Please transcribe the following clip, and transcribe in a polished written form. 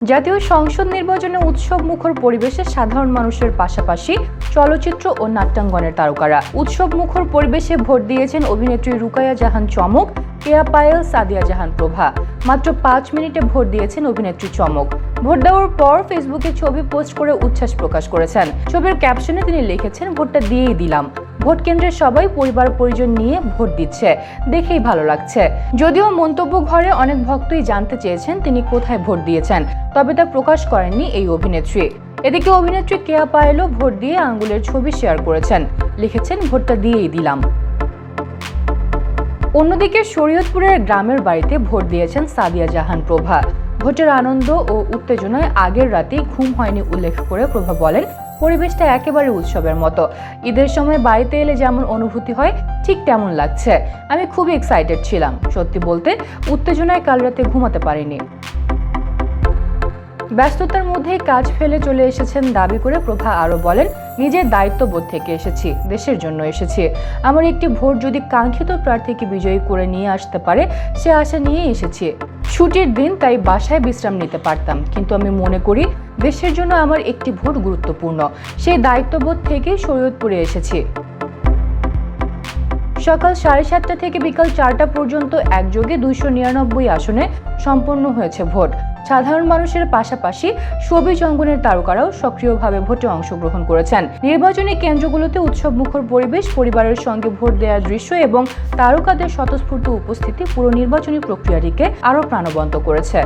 জাতীয় সংসদ নির্বাচনে উৎসব মুখর পরিবেশে সাধারণ মানুষের পাশাপাশি চলচ্চিত্র ও নাট্যাঙ্গনের তারকারা উৎসব মুখর পরিবেশে ভোট দিয়েছেন অভিনেত্রী রুকাইয়া জাহান চমক, কেয়া পায়েল, সাদিয়া জাহান প্রভা। মাত্র 5 মিনিটে ভোট দিয়েছেন অভিনেত্রী চমক। ভোট দেওয়ার পর ফেসবুকে ছবি পোস্ট করে উচ্ছ্বাস প্রকাশ করেছেন। ছবির ক্যাপশনে তিনি লিখেছেন, ভোটটা দিয়েই দিলাম। ভোট কেন্দ্রে সবাই পরিবার পরিজন নিয়ে ভোট দিচ্ছে, দেখেই ভালো লাগছে। যদিও মন্তব্য ঘরে অনেক ভক্তই জানতে চেয়েছেন তিনি কোথায় ভোট দিয়েছেন, তবে তা প্রকাশ করেননি এই অভিনেত্রী। এদিকে অভিনেত্রী কেয়া পায়েলও ভোট দিয়ে আঙ্গুলের ছবি শেয়ার করেছেন, লিখেছেন, ভোটটা দিয়েই দিলাম। অন্যদিকে শরীয়তপুরের গ্রামের বাড়িতে ভোট দিয়েছেন সাদিয়া জাহান প্রভা। ভোটের আনন্দ ও উত্তেজনায় আগের রাতেই ঘুম হয়নি উল্লেখ করে প্রভা বলেন, পরিবেশটা একেবারে উৎসবের মতো। ঈদের সময় বাড়িতে এলে যেমন অনুভূতি হয় ঠিক তেমন লাগছে। আমি খুবই এক্সাইটেড ছিলাম। সত্যি বলতে উত্তেজনায় কাল রাতে ঘুমাতে পারিনি। ব্যস্ততার মধ্যে কাজ ফেলে চলে এসেছেন দাবি করে প্রভা আরও বলেন, নিজের দায়িত্ববোধ থেকে এসেছি, দেশের জন্য এসেছি। আমার একটি ভোট যদি কাঙ্ক্ষিত প্রার্থীকে বিজয়ী করে নিয়ে আসতে পারে সে আশা নিয়ে এসেছি। ছুটির দিন, তাই বাসায় বিশ্রাম নিতে পারতাম, কিন্তু আমি মনে করি দেশের জন্য আমার একটি ভোট গুরুত্বপূর্ণ। সেই দায়িত্ববোধ থেকেই শরীয়তপুরে এসেছি। সকাল 7:30 থেকে বিকাল 4টা পর্যন্ত একযোগে 299 আসনে সম্পন্ন হয়েছে ভোট। সাধারণ মানুষের পাশাপাশি ছবি অঙ্গনের তারকারাও সক্রিয়ভাবে ভোটে অংশগ্রহণ করেছেন। নির্বাচনী কেন্দ্রগুলোতে উৎসব মুখর পরিবেশ, পরিবারের সঙ্গে ভোট দেওয়ার দৃশ্য এবং তারকাদের স্বতঃস্ফূর্ত উপস্থিতি পুরো নির্বাচনী প্রক্রিয়াটিকে আরও প্রাণবন্ত করেছে।